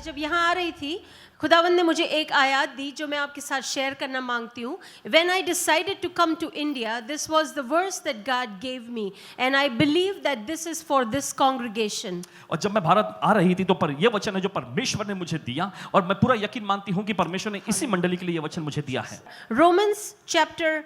मैं जब यहाँ आ रही थी, खुदावंद ने मुझे एक आयत दी जो मैं आपके साथ शेयर करना मांगती हूँ. When I decided to come to India, this was the verse that God gave me, and I believe that this is for this congregation. और जब मैं भारत आ रही थी तो पर ये वचन है जो परमेश्वर ने मुझे दिया और मैं पूरा यकीन मानती हूँ कि परमेश्वर ने इसी मंडली के लिए ये वचन मुझे दिया है. Romans chapter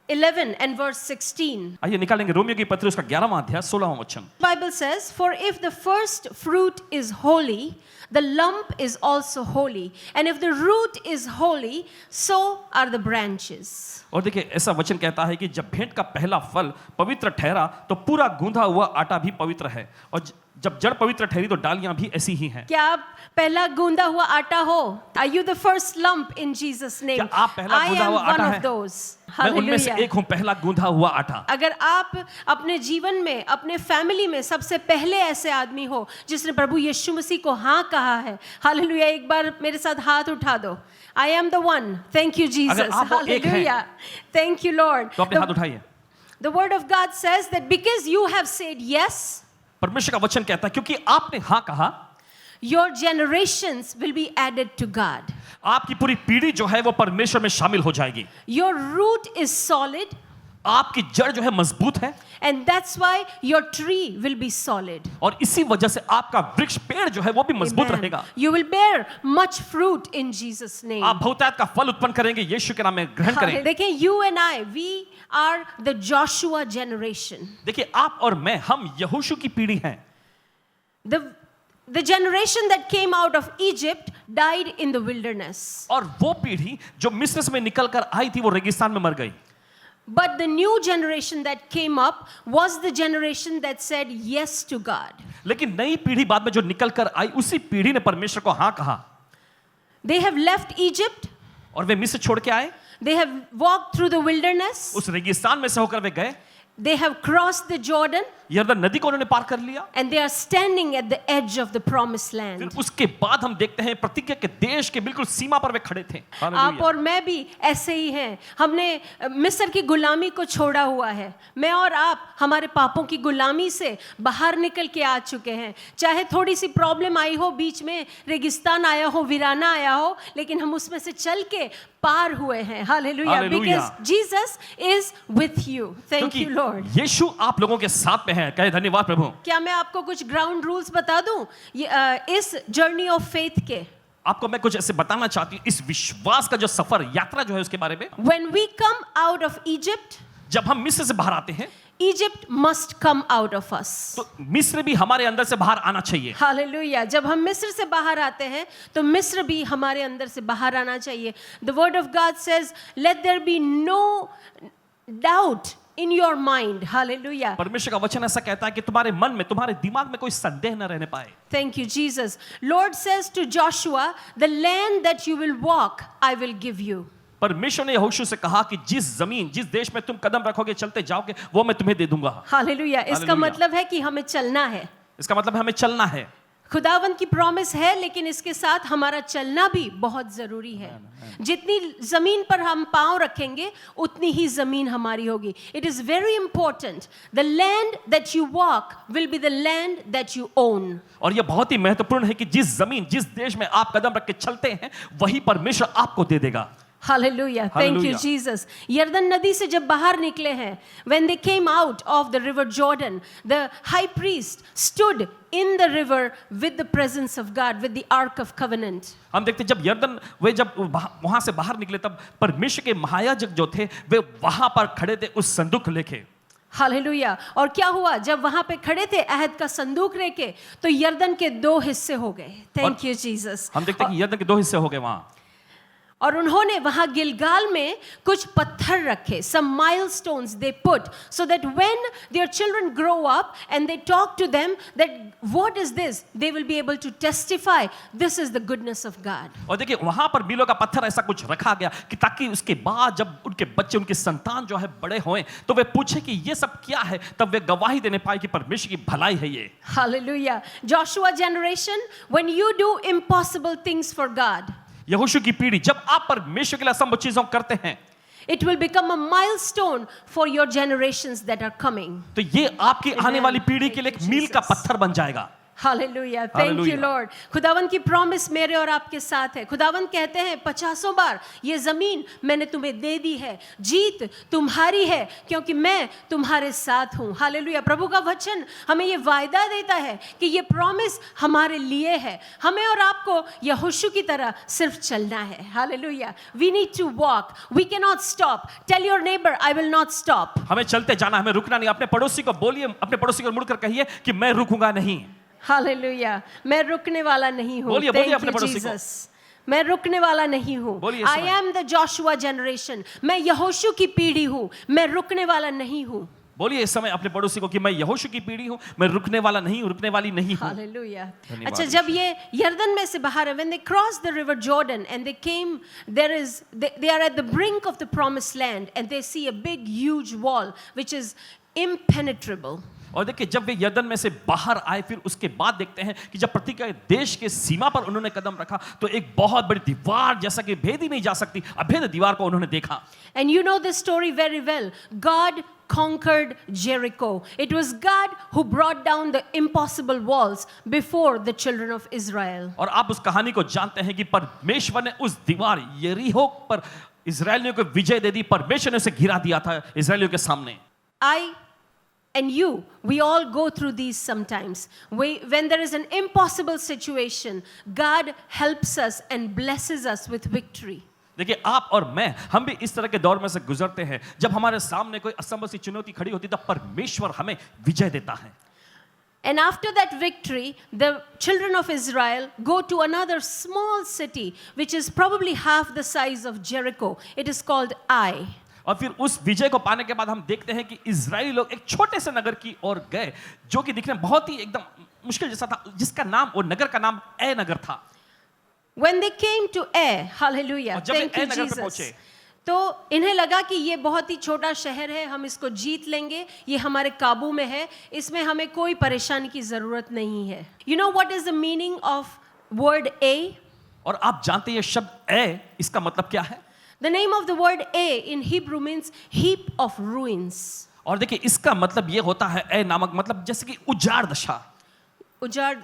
11 and verse 16. आइए निकालेंगे रोमियो की पत्री उसका 11वां अध्याय 16वां वचन. Bible says, for if the first fruit is holy, the lump is also holy, and if the root is holy, so are the branches. और देखिए ऐसा वचन कहता है कि जब भेंट का पहला फल पवित्र ठहरा तो पूरा गूंधा हुआ आटा भी पवित्र है और जब जड़ पवित्र ठहरी तो डालियां भी ऐसी ही हैं. क्या आप पहला गूंधा हुआ आटा हो? Are you the first lump in Jesus name? क्या आप पहला I गूंधा am हुआ one आटा of है? those. मैं उनमें से Hallelujah. एक हूँ, पहला गूंधा हुआ आटा. अगर आप अपने जीवन में, अपने फैमिली में सबसे पहले ऐसे आदमी हो जिसने प्रभु यीशु मसीह को हाँ कहा है, हालेलुया, एक बार मेरे साथ हाथ उठा दो. I am the one. Thank you, Jesus. अगर आप वो एक हैं, Hallelujah. Thank you, Lord. तो अपने हाथ उठाइए. The word of God says that because you have said yes, परमेश्वर का वचन कहता है क्योंकि आपने हाँ कहा, your generations will be added to God. आपकी पूरी पीढ़ी जो है वो परमेश्वर में शामिल हो जाएगी. Your root is solid, आपकी जड़ जो है मजबूत है and that's why your tree will be solid. और इसी वजह से आपका वृक्ष पेड़ जो है वो भी मजबूत Amen. रहेगा. You will bear much fruit in Jesus' name. आप बहुतायत का फल उत्पन्न करेंगे, यीशु के नाम में ग्रहण करें. देखिए, you and I, we are the Joshua generation. देखिए आप और मैं, हम यहोशू की पीढ़ी हैं. The generation that came out of Egypt died in the wilderness. और वो पीढ़ी जो मिस्र से निकल कर आई थी वो रेगिस्तान में मर गई. But the new generation that came up was the generation that said yes to God. लेकिन नई पीढ़ी बाद में जो निकल कर आई उसी पीढ़ी ने परमेश्वर को हाँ कहा. They have left Egypt. और वे मिस्र छोड़ के आए. They have walked through the wilderness. उस रेगिस्तान में से होकर वे गए. They have crossed the Jordan. यरदन नदी को उन्होंने पार कर लिया. And they are standing at the edge of the promised land. फिर उसके बाद हम देखते हैं प्रतिज्ञा के देश के बिल्कुल सीमा पर वे खड़े थे. आप और मैं भी ऐसे ही हैं. हमने मिस्र की गुलामी को छोड़ा हुआ है. मैं और आप हमारे पापों की गुलामी से बाहर निकल के आ चुके हैं. चाहे थोड़ी सी प्रॉब्लम आई हो, बीच में रेगिस्तान आया हो, वीराना आया हो, लेकिन हम उसमें से चल के पार हुए हैं. Hallelujah. Because Jesus is with you. Thank you, Lord. यीशु आप लोगों के साथ में है. कहे धन्यवाद प्रभु. क्या मैं आपको कुछ ग्राउंड रूल्स बता दूं इस जर्नी ऑफ फेथ के? आपको मैं कुछ ऐसे बताना चाहती हूँ इस विश्वास का जो सफर यात्रा जो है उसके बारे में. When we come out of Egypt, जब हम मिस्र से बाहर आते हैं, Egypt must come out of us. तो मिस्र भी हमारे अंदर से बाहर आना चाहिए. हालेलुया. जब हम मिस्र से बाहर आते हैं तो मिस्र भी हमारे अंदर से बाहर आना चाहिए. The word of God says, let there be no doubt in your mind. Hallelujah. परमेश्वर का वचन ऐसा कहता है कि तुम्हारे मन में, तुम्हारे दिमाग में कोई संदेह न रहने पाए. Thank you, Jesus. Lord says to Joshua, the land that you will walk, I will give you. परमेश्वर ने यहोशू से कहा कि जिस जमीन, जिस देश में तुम कदम रखोगे, चलते जाओगे, वो मैं तुम्हें दे दूंगा. हालेलुया. इसका मतलब है कि हमें चलना है. इसका मतलब है हमें चलना है. खुदावंद की प्रॉमिस है, लेकिन इसके साथ हमारा चलना भी बहुत जरूरी है. जितनी जमीन पर हम पांव रखेंगे उतनी ही जमीन हमारी होगी. It is very important. The land that you walk will be the land that you own. और यह बहुत ही महत्वपूर्ण है कि जिस जमीन, जिस देश में आप कदम रख के चलते हैं, वही परमेश्वर आपको दे देगा. Hallelujah. Thank you, Jesus. यरदन नदी से जब बाहर निकले हैं, when they came out of the river Jordan, the high priest stood in the river with the presence of God, with the Ark of Covenant. हम देखते जब यरदन वे जब वहां से बाहर निकले तब परमेश्वर के महायाजक जो थे वे वहां पर खड़े थे उस संदूक लेके. हालेलुया. और क्या हुआ जब वहां पे खड़े थे अहद का संदूक लेके, तो यरदन के 2 हिस्से हो गए. Thank you Jesus. हम देखते हैं कि यरदन के 2 हिस्से हो गए वहां. और उन्होंने वहां गिलगाल में कुछ पत्थर रखे. Some milestones they put so that when their children grow up and they talk to them that what is this, they will be able to testify this is the goodness of God. और देखिए वहां पर below का पत्थर ऐसा कुछ रखा गया कि ताकि उसके बाद जब उनके बच्चे, उनके संतान जो है बड़े हों तो वे पूछे कि ये सब क्या है, तब वे गवाही देने पाए कि परमेश्वर की भलाई है ये. Hallelujah. Joshua generation, when you do impossible things for God, यहोशू की पीढ़ी जब आप परमेश्वर के लिए असंभव चीजों करते हैं, it will become a milestone for your generations that are coming. तो ये आपकी आने वाली पीढ़ी के लिए एक मील का पत्थर बन जाएगा. Hallelujah, thank you Hallelujah. Lord. खुदावन की प्रॉमिस मेरे और आपके साथ है। खुदावन कहते हैं 50 बार ये जमीन मैंने तुम्हें दे दी है, जीत तुम्हारी है क्योंकि मैं तुम्हारे साथ हूँ। हालेलुया। प्रभु का वचन हमें ये वायदा देता है कि ये प्रॉमिस हमारे लिए है। हमें और आपको यहोशू की तरह सिर्फ चलना है। Hallelujah. We need to walk, we can not stop. Tell your neighbour I will not stop. हमें चलते जाना, हमें रुकना नहीं। अपने पड़ोसी को बोलिए, अपने पड़ोसी को मुड़कर कहिए कि मैं रुकूंगा नहीं। हालेलुया, मैं रुकने वाला नहीं हूँ। बोलिए, बोलिए Thank अपने you, पड़ोसी को। Jesus. मैं रुकने वाला नहीं हूँ। बोलिए इस आई समय। Am the Joshua generation. मैं यहोशू की पीढ़ी हूँ, मैं रुकने वाला नहीं हूँ। बोलिए इस समय अपने पड़ोसी को कि मैं यहोशू की पीढ़ी हूँ, मैं रुकने वाला नहीं हूँ, रुकने वाली नहीं हूँ। हालेलुया। धन्यवाद अच्छा, जब ये यरदन में से बाहर है, when they crossed the river Jordan and they came, they are at the brink of the promised land and they see a big huge wall which is impenetrable. और देखिए जब वे यरदन में से बाहर आए, फिर उसके बाद देखते हैं कि जब प्रतिज्ञा के देश के सीमा पर उन्होंने कदम रखा तो एक बहुत बड़ी दीवार, जैसा कि भेद ही नहीं जा सकती, अभेद दीवार को उन्होंने देखा। And you know this story very well. God conquered Jericho. It was God who brought down the impossible walls before the children of Israel. और आप उस कहानी को जानते हैं कि परमेश्वर ने उस दीवार यरीहो पर इजरायलियों को विजय दे दी। परमेश्वर ने उसे गिरा दिया था इजरायलियों के सामने। I and you, we all go through these sometimes. When there is an impossible situation, God helps us and blesses us with victory. देखिए आप और मैं, हम भी इस तरह के दौर में से गुजरते हैं। जब हमारे सामने कोई असंभव सी चुनौती खड़ी होती है तब परमेश्वर हमें विजय देता है। And after that victory, the children of Israel go to another small city, which is probably half the size of Jericho. It is called Ai. और फिर उस विजय को पाने के बाद हम देखते हैं कि इजरायली लोग एक छोटे से नगर की ओर गए, जो कि दिखने में बहुत ही एकदम मुश्किल जैसा था, जिसका नाम, वो नगर का नाम ए नगर था। When they came to Ai, hallelujah, और जब वे thank you ए नगर पे Jesus. पहुंचे, तो इन्हें लगा कि ये बहुत ही छोटा शहर है, हम इसको जीत लेंगे, ये हमारे काबू में है, इसमें हमें कोई परेशानी की जरूरत नहीं है। You know what is the meaning of word A? और आप जानते हैं ये शब्द ए, इसका मतलब क्या है? The name of the word A in Hebrew means heap of ruins. और देखिए इसका मतलब ये होता है, ए नामक मतलब जैसे कि उजाड़ दशा, उजाड़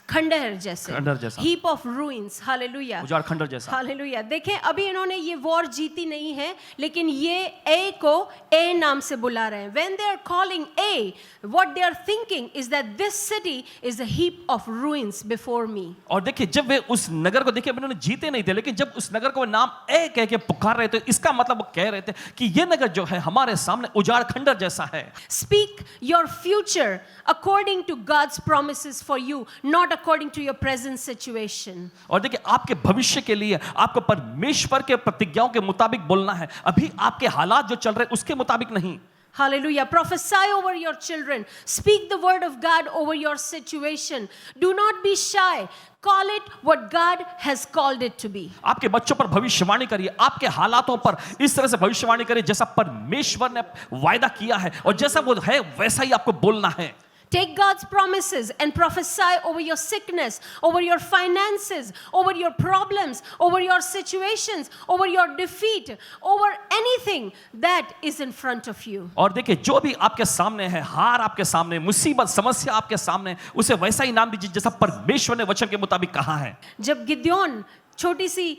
खंडहर जैसे, खंडहर जैसा। heap of ruins, hallelujah, उजाड़ खंडर जैसा। हालेलुया। देखें अभी इन्होंने ये वॉर जीती नहीं है, लेकिन ये ए को ए नाम से बुला रहे हैं। When they are calling A, what they are thinking is that this city is a heap of ruins before me. और देखिए जब वे उस नगर को, देखिए उन्होंने जीते नहीं थे, लेकिन जब उस नगर को वे नाम ए कह के पुकार रहे थे, इसका मतलब वो कह रहे थे कि ये नगर जो है हमारे सामने उजाड़ खंडर जैसा है। Speak your future according to God's promises for you, not according to your present situation. और देखिए आपके भविष्य के लिए आपको परमेश्वर के प्रतिज्ञाओं के मुताबिक बोलना है, अभी आपके हालात जो चल रहे उसके मुताबिक नहीं। Hallelujah. Prophesy over your children. Speak the word of God over your situation. Do not be shy. Call it what God has called it to be. आपके बच्चों पर भविष्यवाणी करिए, आपके हालातों पर इस तरह से भविष्यवाणी करिए जैसा परमेश्वर ने वायदा किया है, और जैसा वो है वैसा ही आपको बोलना है। Take God's promises and prophesy over your sickness, over your finances, over your problems, over your situations, over your defeat, over anything that is in front of you. और देखिए जो भी आपके सामने है, हार आपके सामने, मुसीबत समस्या आपके सामने, उसे वैसा ही नाम दीजिए जैसा परमेश्वर ने वचन के मुताबिक कहा है। जब गिद्योन छोटी सी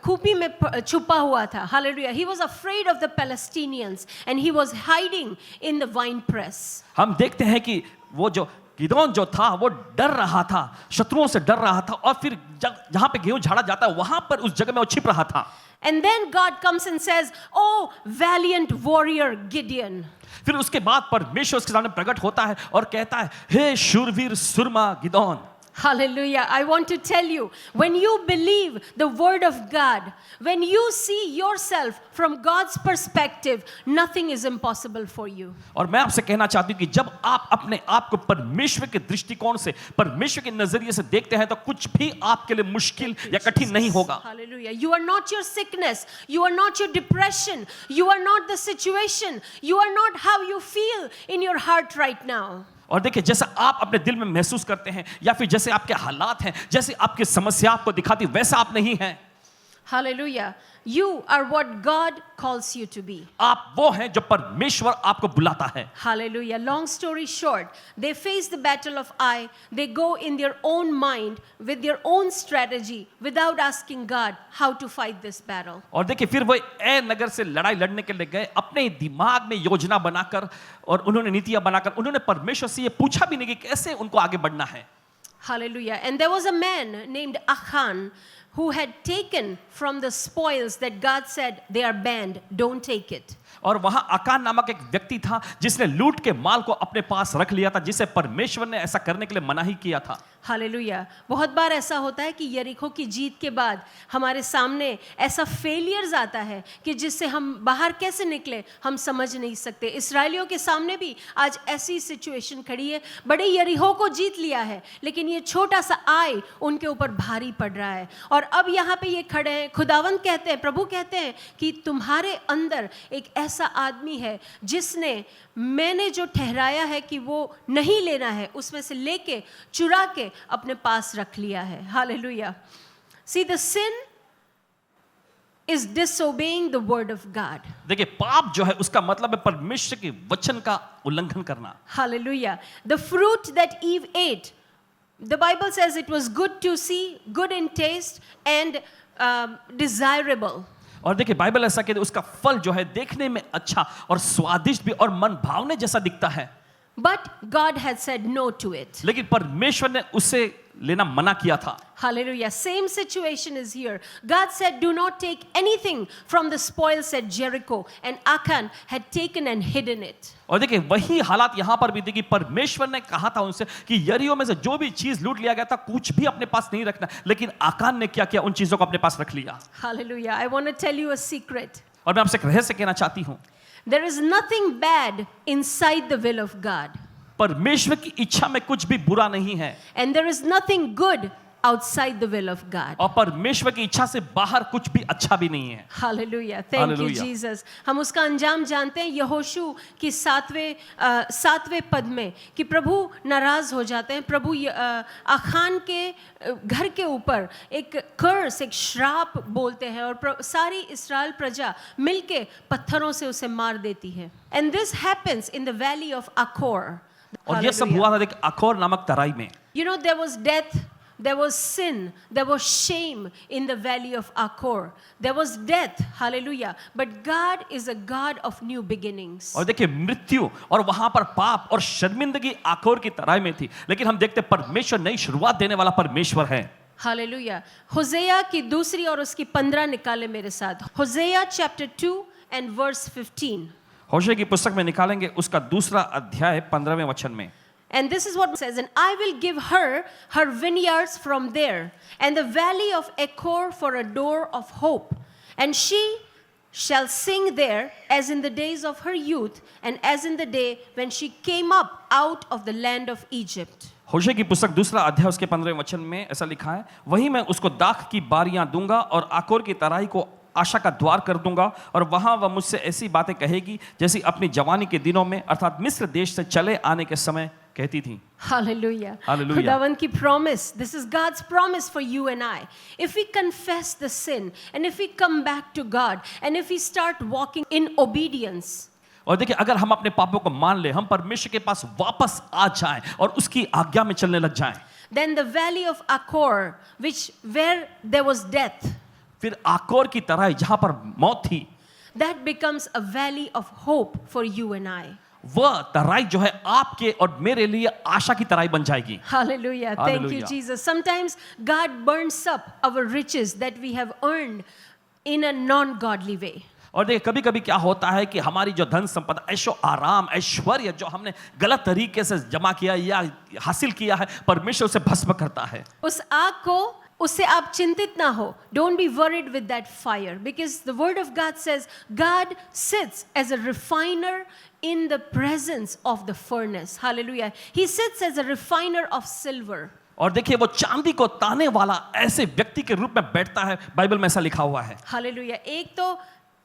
खूपी में छुपा हुआ था, hallelujah, he was afraid of the Palestinians and he was hiding in the wine press. हम देखते हैं कि वो जो गिदोन जो था वो डर रहा था, शत्रुओं से डर रहा था, और फिर जहां पे गेहूं झाड़ा जाता है वहां पर उस जगह में वो छिप रहा था। And then God comes and says, "Oh valiant warrior Gideon." फिर उसके बाद परमेश्वर उसके सामने प्रकट होता है और कहता है, हे शूरवीर सुरमा Gideon. Hallelujah. I want to tell you, when you believe the word of God, when you see yourself from God's perspective, nothing is impossible for you. और मैं आपसे कहना चाहती हूँ कि जब आप अपने आप को परमेश्वर के दृष्टिकोण से, परमेश्वर के नजरिए से देखते हैं तो कुछ भी आपके लिए मुश्किल या कठिन नहीं होगा। Hallelujah. You are not your sickness. You are not your depression. You are not the situation. You are not how you feel in your heart right now. और देखिए जैसा आप अपने दिल में महसूस करते हैं या फिर जैसे आपके हालात हैं, जैसे आपकी समस्या आपको दिखाती, वैसा आप नहीं हैं। Hallelujah. You are what God calls you to be. आप वो हैं जो परमेश्वर आपको बुलाता है। Hallelujah. Long story short, they face the battle of I. They go in their own mind with their own strategy without asking God how to fight this battle. और देखिए फिर वो ए नगर से लड़ाई लड़ने के लिए गए, अपने दिमाग में योजना बनाकर और उन्होंने नीतियां बनाकर, उन्होंने परमेश्वर से ये पूछा भी नहीं कि कैसे उनको आगे बढ़ना है। Hallelujah. And there was a man named Achan who had taken from the spoils that God said they are banned, don't take it. और वहां आकान नामक एक व्यक्ति था जिसने लूट के माल को अपने पास रख लिया था, जिसे परमेश्वर ने ऐसा करने के लिए मना ही किया था। हालेलुया। बहुत बार ऐसा होता है कि यरीहो की जीत के बाद हमारे सामने ऐसा फेलियर्स आता है कि जिससे हम बाहर कैसे निकले हम समझ नहीं सकते। इस्राएलियों के सामने भी आज ऐसी सिचुएशन खड़ी है, बड़े यरीहो को जीत लिया है लेकिन ये छोटा सा आय उनके ऊपर भारी पड़ रहा है। और अब यहाँ पे ये खड़े हैं, खुदावंद कहते हैं, प्रभु कहते हैं कि तुम्हारे अंदर एक ऐसा आदमी है जिसने मैंने जो ठहराया है कि वो नहीं लेना है उसमें से लेके चुरा के अपने पास रख लिया है। Hallelujah. See, the sin is disobeying the word of God. देखिए पाप जो है उसका मतलब है परमेश्वर के वचन का उल्लंघन करना। Hallelujah. The fruit that Eve ate, the Bible says it was good to see, good in taste and desirable. और देखिए बाइबल ऐसा कहती है उसका फल जो है देखने में अच्छा और स्वादिष्ट भी और मन भावने जैसा दिखता है। But God had said no to it. लेकिन परमेश्वर ने उसे लेना मना किया था। Hallelujah. Same situation is here. God said, do not take anything from the spoils at Jericho. And Achan had taken and hidden it. और देखिए वही हालात यहाँ पर भी थी कि परमेश्वर ने कहा था उनसे कि यरीहो में से जो भी चीज लूट लिया गया था कुछ भी अपने पास नहीं रखना, लेकिन आकान ने क्या किया, उन चीजों को अपने पास रख लिया। Hallelujah. I want to tell you a secret. और मैं आपसे एक रहस्य कहना चाहती हूँ, There is nothing bad inside the will of God. परमेश्वर की इच्छा में कुछ भी बुरा नहीं है And there is nothing good outside the will of God. और परमेश्वर की इच्छा से बाहर कुछ भी अच्छा भी नहीं है। Hallelujah. Thank you, Hallelujah. Jesus. हम उसका अंजाम जानते हैं यहोशू की सातवें पद में कि प्रभु नाराज हो जाते हैं। प्रभु आखान के घर के ऊपर एक कर्स, एक श्राप बोलते हैं और सारी इस्राएल प्रजा मिलके पत्थरों से उसे मार देती है। And this happens in the valley of Achor. और ये सब हुआ था देख अखोर नामक तराई में। You know, there was death, there was sin, there was shame in the valley of Achor. There was death, hallelujah. But God is a God of new beginnings. और देखिए मृत्यु और वहां पर पाप और शर्मिंदगी आखोर की तराई में थी, लेकिन हम देखते परमेश्वर नई शुरुआत देने वाला परमेश्वर है। हालेलुया। होसेया की दूसरी और उसकी 15 निकाले मेरे साथ। होसेया chapter 2 and verse 15. होशे की पुस्तक में निकालेंगे उसका दूसरा अध्याय 15वें वचन में। And this is what it says, and I will give her her vineyards from there, and the valley of Achor for a door of hope. And she shall sing there as in the days of her youth, and as in the day when she came up out of the land of Egypt. होशे की पुस्तक दूसरा अध्याय उसके 15वें वचन में ऐसा लिखा है, वही मैं उसको दाख की बारियां दूंगा और आकोर की तराई को आशा का द्वार कर दूंगा, और वहां वह मुझसे ऐसी बातें कहेगी जैसी अपनी जवानी के दिनों में अर्थात मिस्र देश से चले आने के समय कहती थी। Hallelujah. Hallelujah. खुदावन की promise. This is God's promise for you and I. If we confess the sin and if we come back to God and if we start walking in obedience, और देखिए अगर हम अपने पापों को मान ले, हम परमेश्वर के पास वापस आ जाएं और उसकी आज्ञा में चलने लग जाएं, then the valley of Achor, where there was death, फिर आकोर की तराई जहां पर मौत थी, that becomes a valley of hope for you and I. वह तराई जो है आपके और मेरे लिए आशा की तराई बन जाएगी। Hallelujah. Thank you, Hallelujah. Jesus. Sometimes God burns up our riches that we have earned in a non-godly way. और देखिए कभी कभी क्या होता है कि हमारी जो धन संपदा, ऐशो आराम, ऐश्वर्य जो हमने गलत तरीके से जमा किया या हासिल किया है, परमेश्वर उसे भस्म करता है। उस आग को, उससे आप चिंतित ना हो. Don't be worried with that fire, because the word of God says God sits as a refiner in the presence of the furnace. Hallelujah. He sits as a refiner of silver. और देखिए वो चांदी को ताने वाला ऐसे व्यक्ति के रूप में बैठता है, बाइबल में ऐसा लिखा हुआ है। Hallelujah. एक तो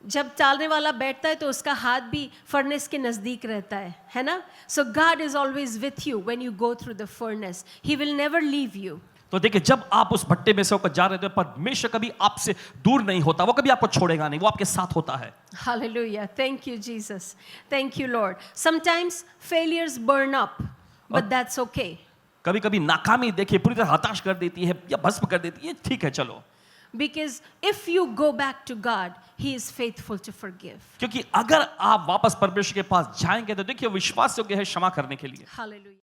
जब तालने वाला बैठता है तो उसका हाथ भी फर्नेस के नजदीक रहता है ना? So God is always with you when you go through the furnace. He will never leave you. तो देखिए, जब आप उस भट्टे में से होकर जा रहे थे, परमेश्वर कभी आपसे दूर नहीं होता, वो कभी आपको छोड़ेगा नहीं, वो आपके साथ होता है। Hallelujah. Thank you, Jesus. Thank you, Lord. Sometimes failures burn up, but that's okay. कभी कभी नाकामी देखिए पूरी तरह हताश कर देती है या भस्म कर देती है, ठीक है चलो, Because if you go back to God, He is faithful to forgive. क्योंकि अगर आप वापस परमेश्वर के पास जाएंगे तो देखिए विश्वास योग्य है क्षमा करने के लिए। Hallelujah.